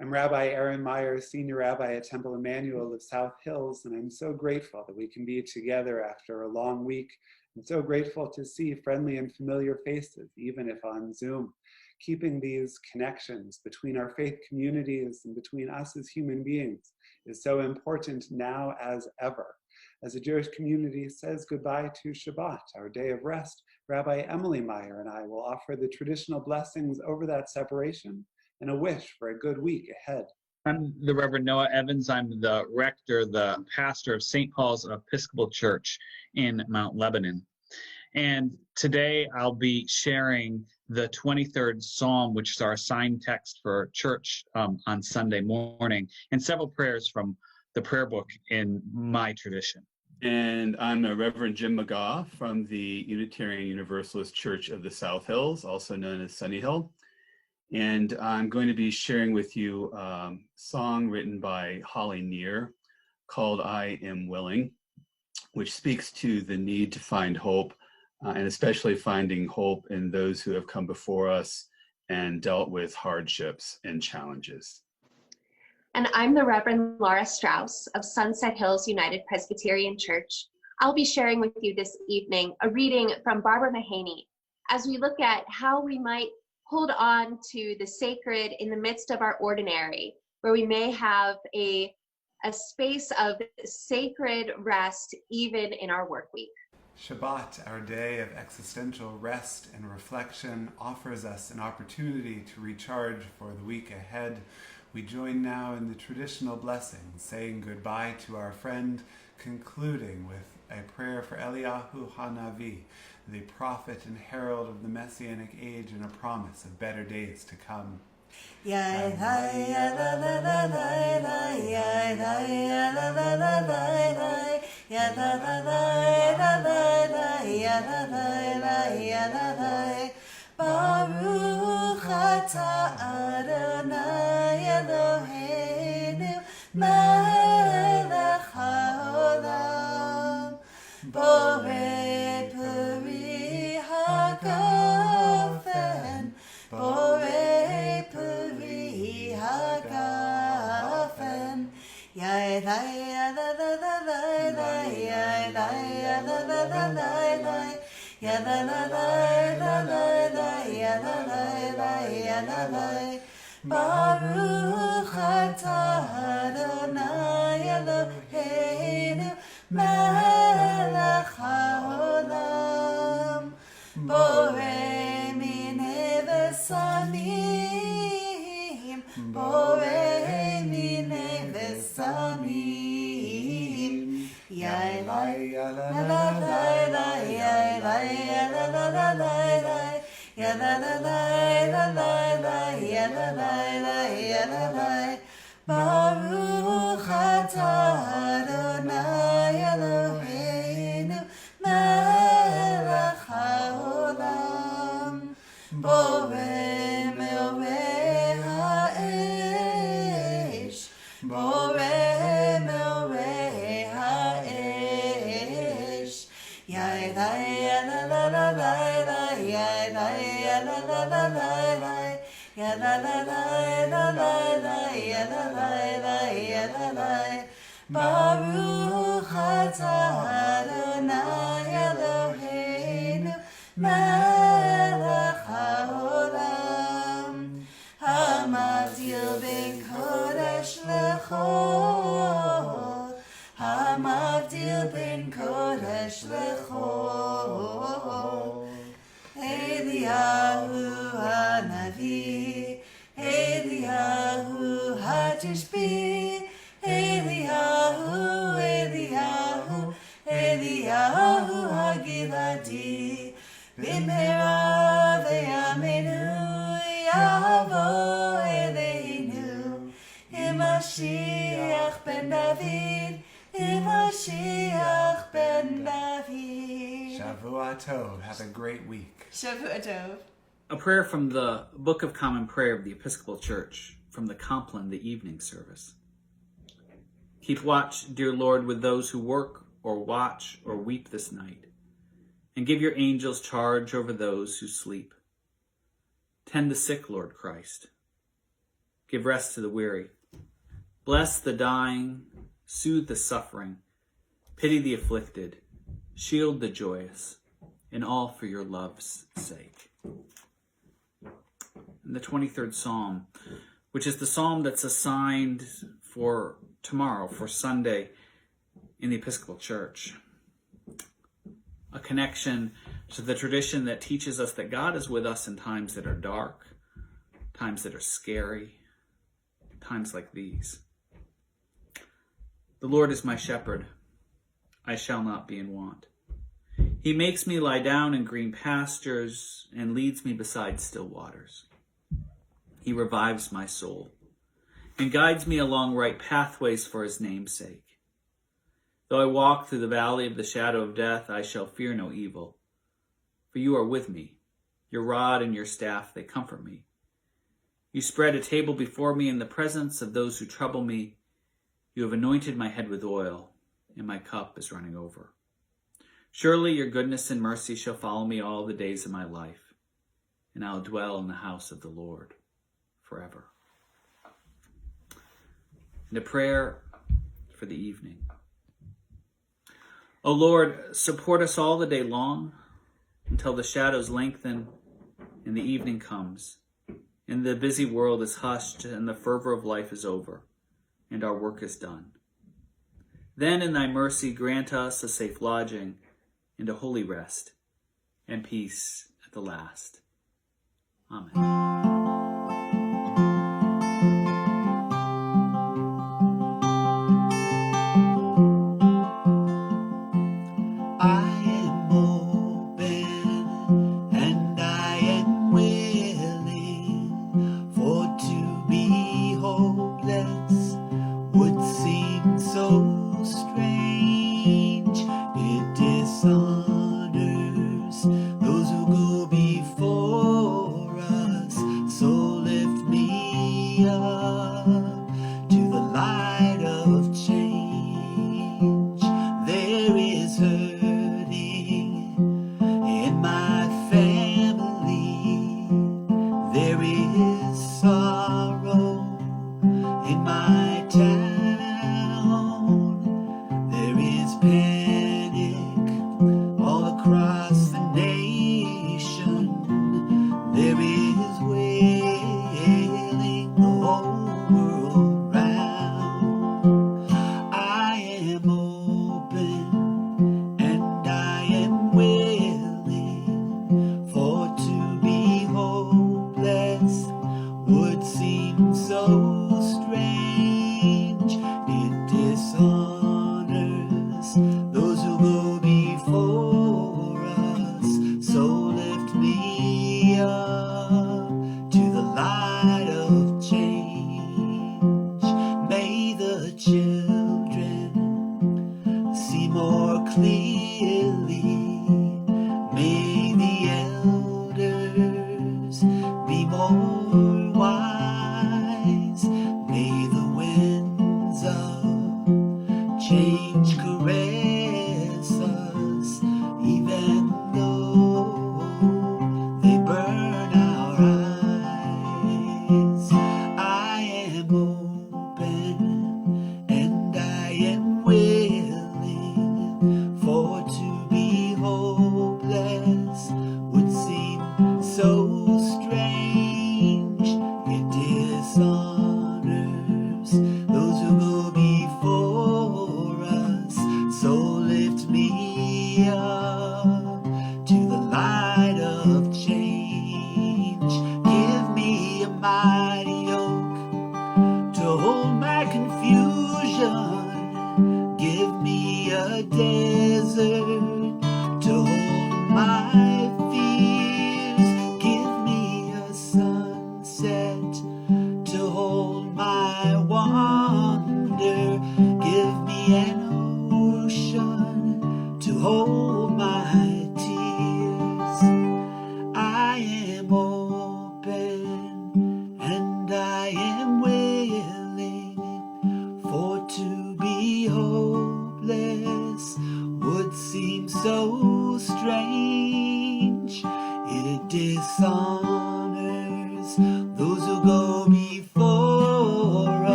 I'm Rabbi Aaron Meyer, Senior Rabbi at Temple Emmanuel of South Hills, and I'm so grateful that we can be together after a long week. I'm so grateful to see friendly and familiar faces, even if on Zoom. Keeping these connections between our faith communities and between us as human beings is so important now as ever. As the Jewish community says goodbye to Shabbat, our day of rest, Rabbi Emily Meyer and I will offer the traditional blessings over that separation and a wish for a good week ahead. I'm the Reverend Noah Evans. I'm the rector, the pastor of St. Paul's Episcopal Church in Mount Lebanon. And today I'll be sharing the 23rd Psalm, which is our assigned text for church on Sunday morning, and several prayers from the prayer book in my tradition. And I'm a Reverend Jim McGaw from the Unitarian Universalist Church of the South Hills, also known as Sunny Hill. And I'm going to be sharing with you a song written by Holly Neer called I Am Willing, which speaks to the need to find hope, and especially finding hope in those who have come before us and dealt with hardships and challenges. And I'm the Reverend Laura Strauss of Sunset Hills United Presbyterian Church. I'll be sharing with you this evening a reading from Barbara Mahaney as we look at how we might hold on to the sacred in the midst of our ordinary, where we may have a space of sacred rest even in our work week. Shabbat, our day of existential rest and reflection, offers us an opportunity to recharge for the week ahead. We join now in the traditional blessing, saying goodbye to our friend, concluding with a prayer for Eliyahu HaNavi, the prophet and herald of the Messianic age and a promise of better days to come. Baruch atah Adonai Eloheinu melech haolam borei peri hagafen borei peri hagafen Baruch atah Adonai Eloheinu melech haolam borei minei v'samim borei minei v'samim Baruch atah Adonai Eloheinu melech haolam borei meorei ha'esh borei meorei ha'esh Baruch atah Adonai Eloheinu melech haolam hamavdil ben kodesh lechol hamavdil ben kodesh lechol Eliyahu HaNavi Eliyahu HaTishbi Eliyahu HaGiladi B'mehera v'yameinu yavo eleinu Mashiach ben David Mashiach ben David. Shavua Tov. Have a great week. Shavua Tov. A prayer from the Book of Common Prayer of the Episcopal Church, from the Compline, the evening service. Keep watch, dear Lord, with those who work or watch or weep this night, and give your angels charge over those who sleep. Tend the sick, Lord Christ. give rest to the weary. Bless the dying, soothe the suffering, pity the afflicted, shield the joyous, and all for your love's sake. And the 23rd Psalm, which is the psalm that's assigned for tomorrow, for Sunday in the Episcopal Church. A connection to the tradition that teaches us that God is with us in times that are dark, times that are scary, times like these. The Lord is my shepherd, I shall not be in want. He makes me lie down in green pastures and leads me beside still waters. He revives my soul and guides me along right pathways for his name's sake. Though I walk through the valley of the shadow of death, I shall fear no evil, for you are with me. Your rod and your staff, they comfort me. You spread a table before me in the presence of those who trouble me. You have anointed my head with oil, and my cup is running over. Surely your goodness and mercy shall follow me all the days of my life, and I'll dwell in the house of the Lord forever. And a prayer for the evening. O Lord, support us all the day long until the shadows lengthen and the evening comes, and the busy world is hushed and the fervor of life is over, and our work is done. Then in thy mercy grant us a safe lodging and a holy rest and peace at the last. Amen. There is wailing, oh.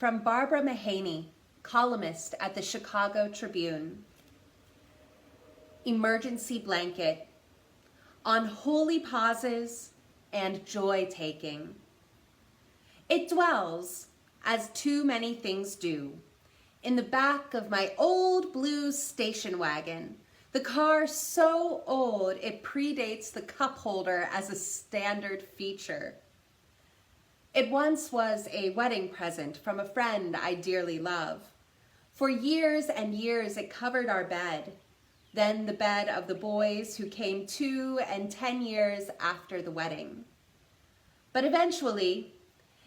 from Barbara Mahaney, columnist at the Chicago Tribune. Emergency blanket, on holy pauses and joy-taking. It dwells, as too many things do, in the back of my old blue station wagon, the car so old it predates the cup holder as a standard feature. It once was a wedding present from a friend I dearly love. For years and years it covered our bed, then the bed of the boys who came 2 and 10 years after the wedding. But eventually,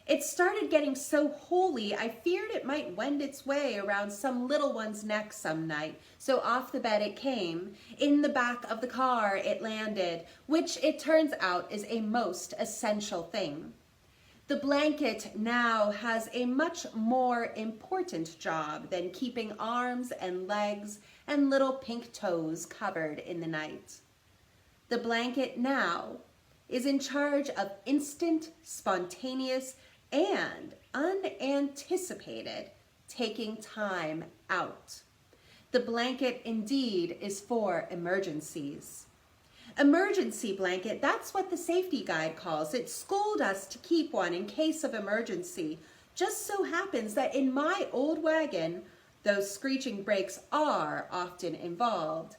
it started getting so holy I feared it might wend its way around some little one's neck some night, so off the bed it came. In the back of the car it landed, which it turns out is a most essential thing. The blanket now has a much more important job than keeping arms and legs and little pink toes covered in the night. The blanket now is in charge of instant, spontaneous, and unanticipated taking time out. The blanket indeed is for emergencies. Emergency blanket, that's what the safety guide calls it. Scold us to keep one in case of emergency. Just so happens that in my old wagon, those screeching brakes are often involved.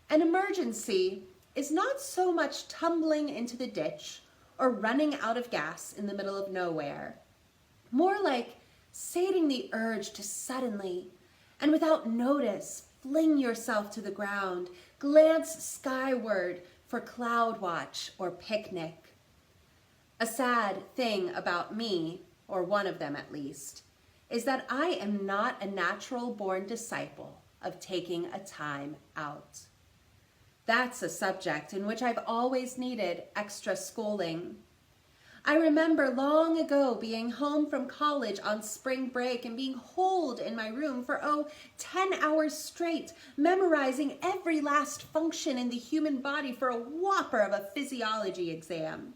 An emergency is not so much tumbling into the ditch or running out of gas in the middle of nowhere. More like sating the urge to suddenly and without notice fling yourself to the ground, glance skyward for cloud watch or picnic. A sad thing about me, or one of them at least, is that I am not a natural-born disciple of taking a time out. That's a subject in which I've always needed extra schooling. I remember long ago being home from college on spring break and being holed in my room for 10 hours straight, memorizing every last function in the human body for a whopper of a physiology exam.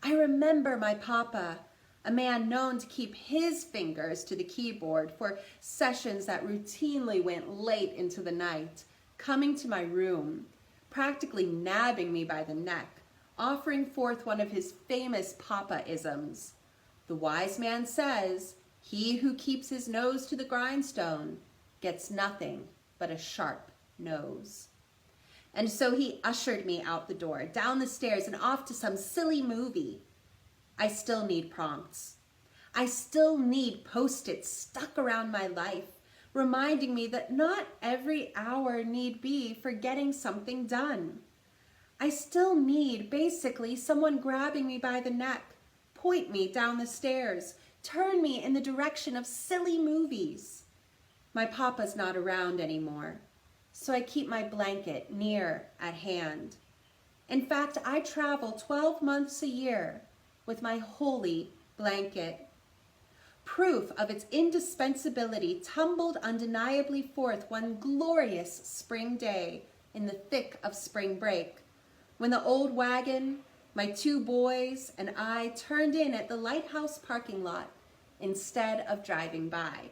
I remember my papa, a man known to keep his fingers to the keyboard for sessions that routinely went late into the night, coming to my room, practically nabbing me by the neck, offering forth one of his famous papa-isms. The wise man says, he who keeps his nose to the grindstone gets nothing but a sharp nose. And so he ushered me out the door, down the stairs, and off to some silly movie. I still need prompts. I still need Post-its stuck around my life, reminding me that not every hour need be for getting something done. I still need, basically, someone grabbing me by the neck, point me down the stairs, turn me in the direction of silly movies. My papa's not around anymore, so I keep my blanket near at hand. In fact, I travel 12 months a year with my holy blanket. Proof of its indispensability tumbled undeniably forth one glorious spring day in the thick of spring break, when the old wagon, my 2 boys, and I turned in at the lighthouse parking lot instead of driving by.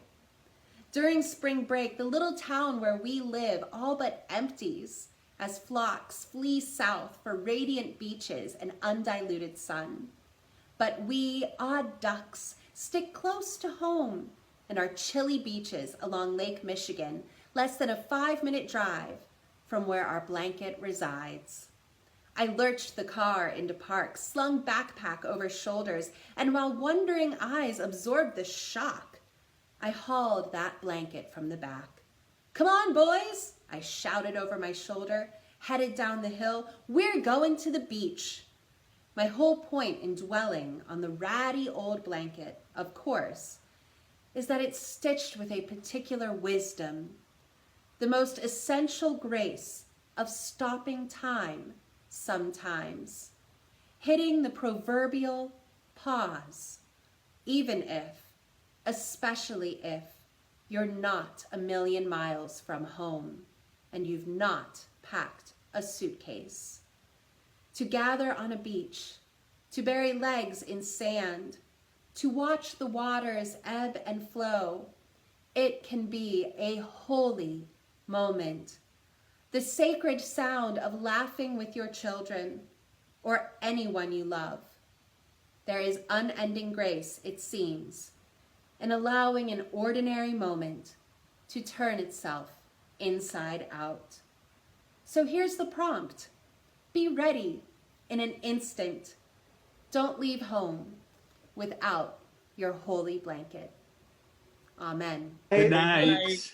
During spring break, the little town where we live all but empties as flocks flee south for radiant beaches and undiluted sun. But we, odd ducks, stick close to home and our chilly beaches along Lake Michigan, less than a 5-minute drive from where our blanket resides. I lurched the car into park, slung backpack over shoulders, and while wondering eyes absorbed the shock, I hauled that blanket from the back. "Come on, boys," I shouted over my shoulder, headed down the hill. "We're going to the beach." My whole point in dwelling on the ratty old blanket, of course, is that it's stitched with a particular wisdom, the most essential grace of stopping time sometimes, hitting the proverbial pause, even if, especially if, you're not a million miles from home and you've not packed a suitcase. To gather on a beach, to bury legs in sand, to watch the waters ebb and flow. It can be a holy moment. The sacred sound of laughing with your children or anyone you love. There is unending grace, it seems, in allowing an ordinary moment to turn itself inside out. So here's the prompt. Be ready in an instant. Don't leave home without your holy blanket. Amen. Good night. Night.